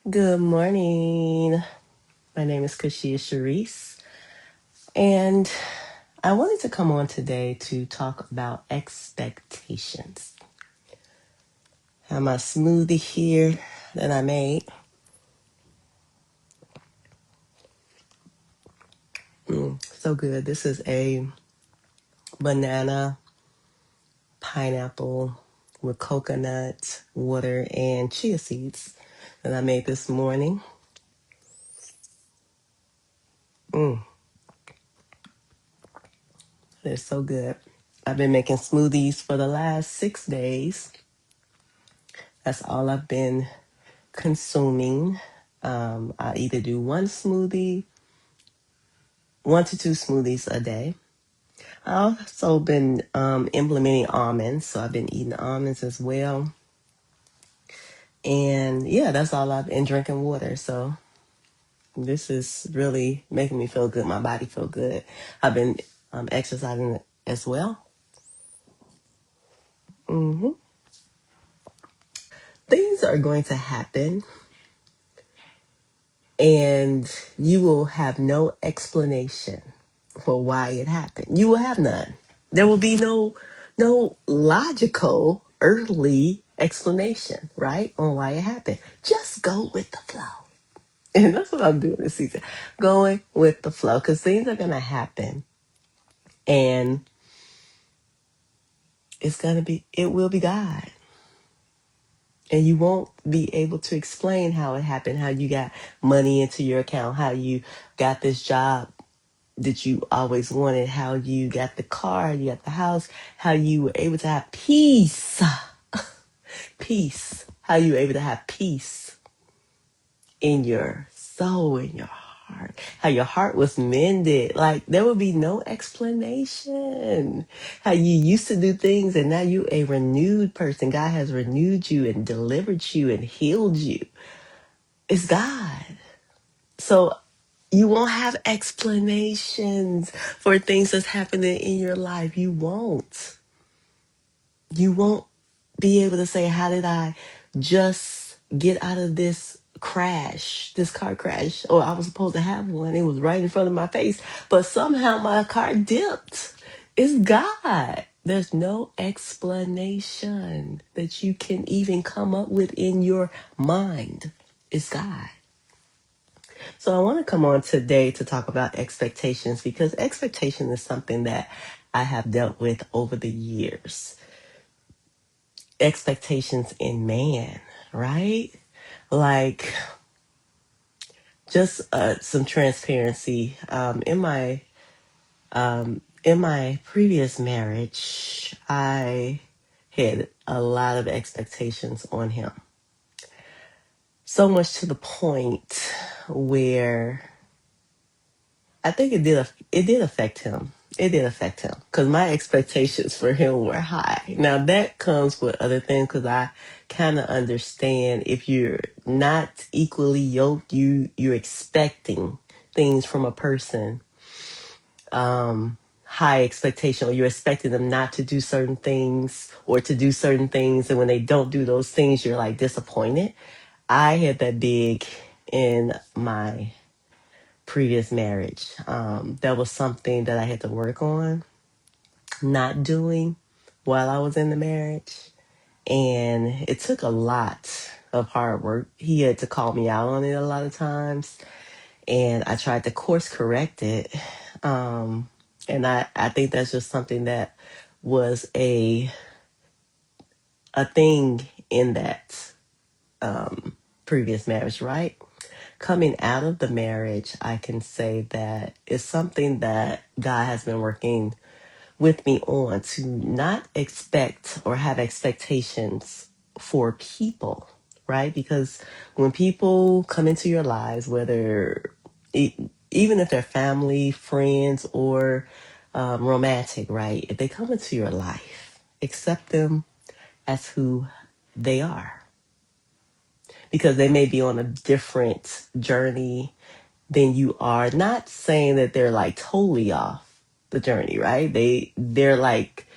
Good morning. My name is Kashia Sharice, and I wanted to come on today to talk about expectations. I have my smoothie here that I made. So good. This is a banana, pineapple with coconut, water, and chia seeds that I made this morning. Mm, it's so good. I've been making smoothies for the last 6 days. That's all I've been consuming. I either do one to two smoothies a day. I've also been implementing almonds, so I've been eating almonds as well. And yeah, that's all I've been drinking water. So this is really making me feel good. My body feel good. I've been exercising as well. hmm Things are going to happen, and you will have no explanation for why it happened. You will have none. There will be no logical earthly explanation, right, on why it happened. Just go with the flow. And that's what I'm doing this season. Going with the flow. Because things are gonna happen, and it will be God. And you won't be able to explain how it happened, how you got money into your account, how you got this job that you always wanted, how you got the car, you got the house, how you were able to have peace. Peace. How you were able to have peace in your soul, in your heart. How your heart was mended. Like there would be no explanation. How you used to do things and now you a renewed person. God has renewed you and delivered you and healed you. It's God. So you won't have explanations for things that's happening in your life. You won't. You won't be able to say, how did I just get out of this car crash? Or I was supposed to have one. It was right in front of my face, but somehow my car dipped. It's God. There's no explanation that you can even come up with in your mind. It's God. So I want to come on today to talk about expectations because expectation is something that I have dealt with over the years. Expectations in man, right? Like just some transparency. In my previous marriage, I had a lot of expectations on him. So much to the point where I think it did affect him. It did affect him because my expectations for him were high. Now that comes with other things because I kind of understand if you're not equally yoked, you're expecting things from a person, high expectation, or you're expecting them not to do certain things or to do certain things, and when they don't do those things, you're like disappointed. I had that big in my previous marriage. That was something that I had to work on not doing while I was in the marriage. And it took a lot of hard work. He had to call me out on it a lot of times. And I tried to course correct it. And I think that's just something that was a thing in that previous marriage, right? Coming out of the marriage, I can say that it's something that God has been working with me on to not expect or have expectations for people, right? Because when people come into your lives, whether even if they're family, friends, or romantic, right? If they come into your life, accept them as who they are because they may be on a different journey than you are. Not saying that they're like totally off the journey, right? They're like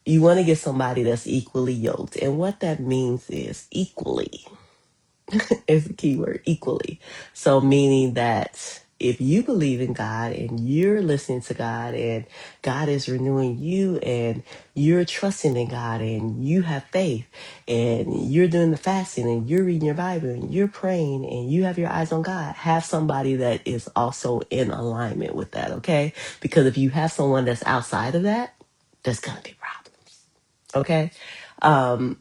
you want to get somebody that's equally yoked. And what that means is equally. is the key word, equally. So meaning that if you believe in God and you're listening to God and God is renewing you and you're trusting in God and you have faith and you're doing the fasting and you're reading your Bible and you're praying and you have your eyes on God, have somebody that is also in alignment with that, okay? Because if you have someone that's outside of that, there's going to be problems. Okay.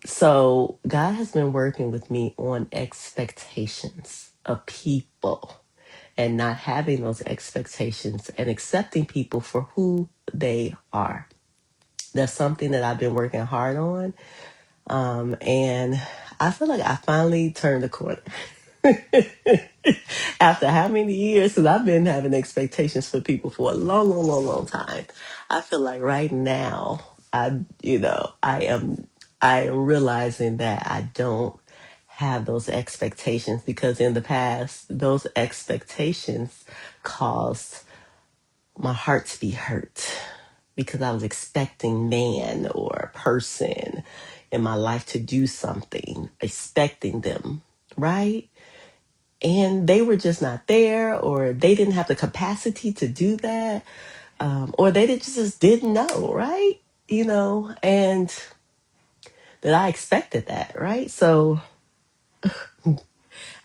So God has been working with me on expectations of people and not having those expectations and accepting people for who they are. That's something that I've been working hard on. And I feel like I finally turned the corner. After how many years? Because I've been having expectations for people for a long, long, long, long time. I feel like right now, I am realizing that I don't have those expectations because in the past, those expectations caused my heart to be hurt because I was expecting man or a person in my life to do something, expecting them, right? And they were just not there, or they didn't have the capacity to do that, or they just didn't know, right? And that I expected that, right? So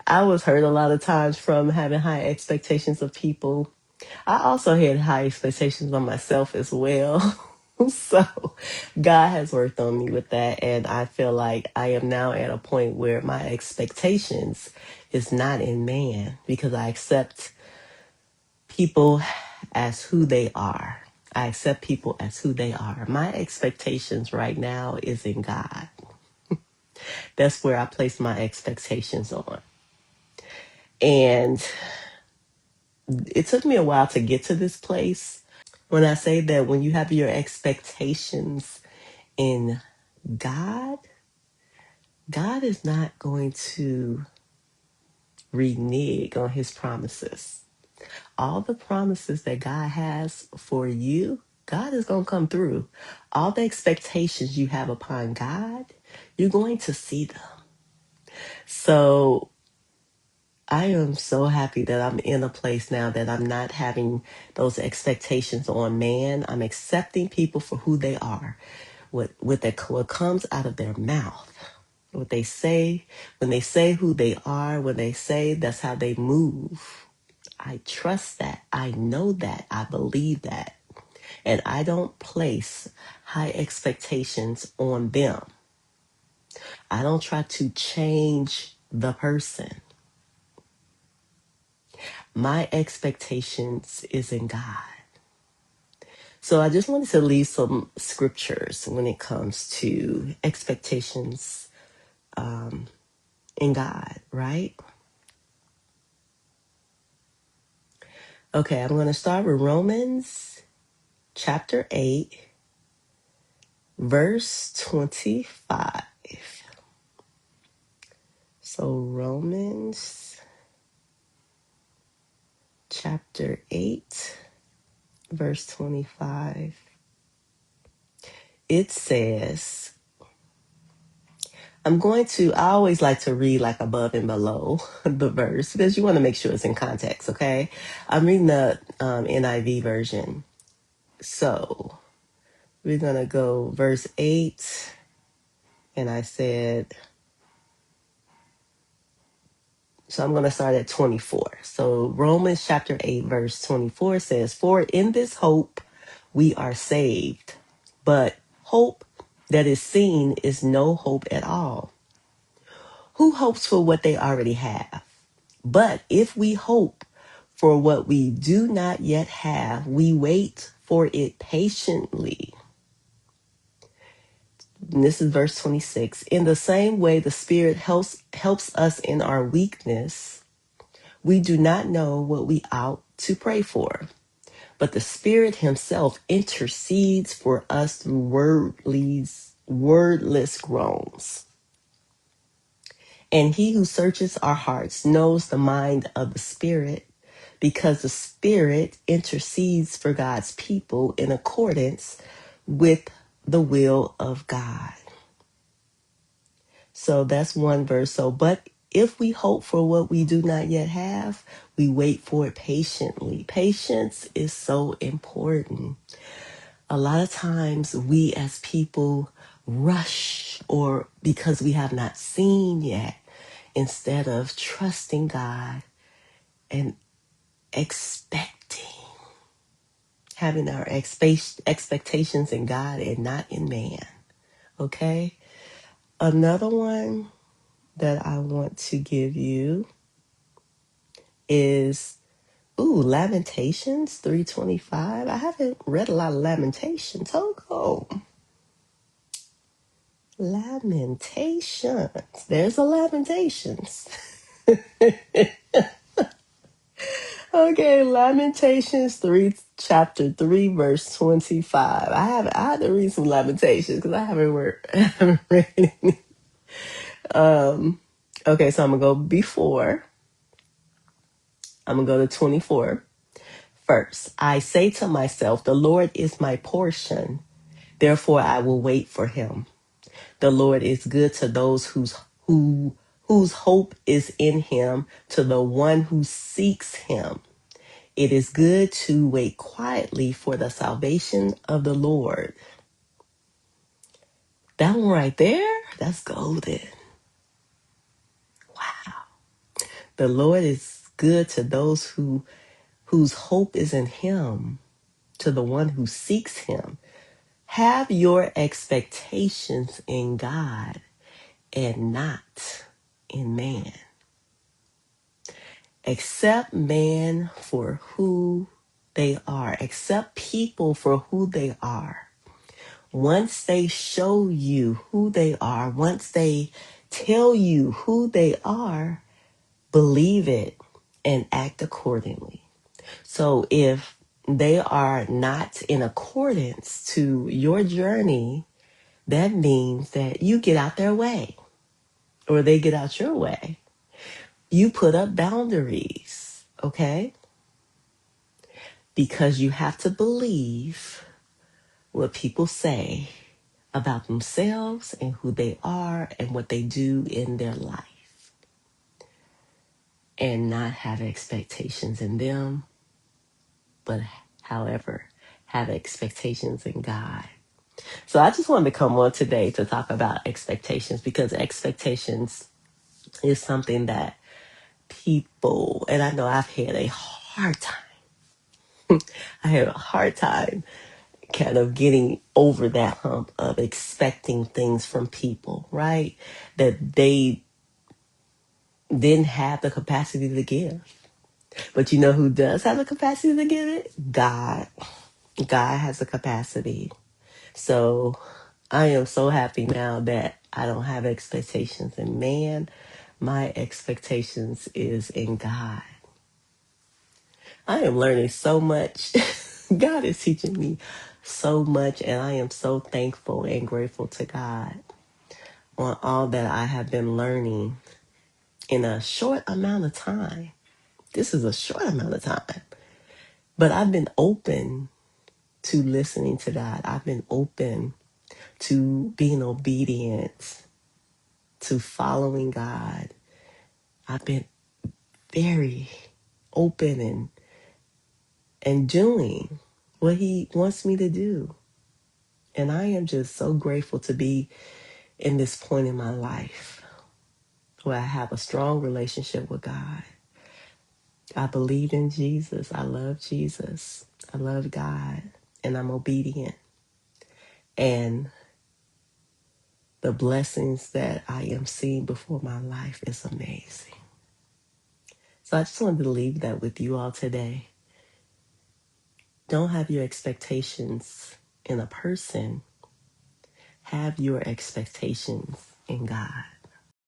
I was hurt a lot of times from having high expectations of people. I also had high expectations on myself as well. So God has worked on me with that. And I feel like I am now at a point where my expectations is not in man because I accept people as who they are. I accept people as who they are. My expectations right now is in God. That's where I place my expectations on. And it took me a while to get to this place. When I say that when you have your expectations in God, God is not going to renege on his promises. All the promises that God has for you, God is going to come through. All the expectations you have upon God, you're going to see them. So I am so happy that I'm in a place now that I'm not having those expectations on man. I'm accepting people for who they are, what comes out of their mouth, what they say, when they say who they are, when they say that's how they move. I trust that. I know that. I believe that. And I don't place high expectations on them. I don't try to change the person. My expectations is in God. So I just wanted to leave some scriptures when it comes to expectations in God, right? Okay, I'm going to start with Romans chapter 8, verse 25. So Romans chapter 8, verse 25. It says, I always like to read like above and below the verse because you want to make sure it's in context, okay? I'm reading the NIV version. So we're going to go verse 8. And I said, so I'm going to start at 24. So Romans chapter 8, verse 24 says, for in this hope we are saved. But hope that is seen is no hope at all. Who hopes for what they already have? But if we hope for what we do not yet have, we wait for it patiently. And this is verse 26. In the same way, the Spirit helps us in our weakness. We do not know what we ought to pray for, but the Spirit himself intercedes for us through wordless groans. And he who searches our hearts knows the mind of the Spirit, because the Spirit intercedes for God's people in accordance with the will of God. So that's one verse. So, but If we hope for what we do not yet have, we wait for it patiently. Patience is so important. A lot of times we as people rush or because we have not seen yet, instead of trusting God and expecting, having our expectations in God and not in man. Okay? Another one that I want to give you is Lamentations 3:25. I haven't read a lot of Lamentations. Oh, Lamentations. There's a Lamentations. Okay, Lamentations 3, chapter 3, verse 25. I had to read some Lamentations because I haven't read any. Okay, so I'm gonna go before. I'm gonna go to 24. First, I say to myself, the Lord is my portion. Therefore, I will wait for him. The Lord is good to those whose hope is in him, to the one who seeks him. It is good to wait quietly for the salvation of the Lord. That one right there, that's golden. Wow. The Lord is good to those whose hope is in him, to the one who seeks him. Have your expectations in God and not in man. Accept man for who they are. Accept people for who they are. Once they show you who they are, once they tell you who they are, believe it and act accordingly. So if they are not in accordance to your journey, that means that you get out their way or they get out your way. You put up boundaries, okay? Because you have to believe what people say about themselves and who they are and what they do in their life, and not have expectations in them, but however, have expectations in God. So I just wanted to come on today to talk about expectations, because expectations is something that people, and I know I've had a hard time. I had a hard time kind of getting over that hump of expecting things from people, right? That they didn't have the capacity to give. But you know who does have the capacity to give it? God. God has the capacity. So I am so happy now that I don't have expectations in man. My expectations is in God. I am learning so much. God is teaching me so much, and I am so thankful and grateful to God on all that I have been learning in a short amount of time. This is a short amount of time, but I've been open to listening to God. I've been open to being obedient, to following God. I've been very open and doing what he wants me to do. And I am just so grateful to be in this point in my life where I have a strong relationship with God. I believe in Jesus. I love Jesus. I love God. And I'm obedient. And the blessings that I am seeing before my life is amazing. So I just wanted to leave that with you all today. Don't have your expectations in a person. Have your expectations in God.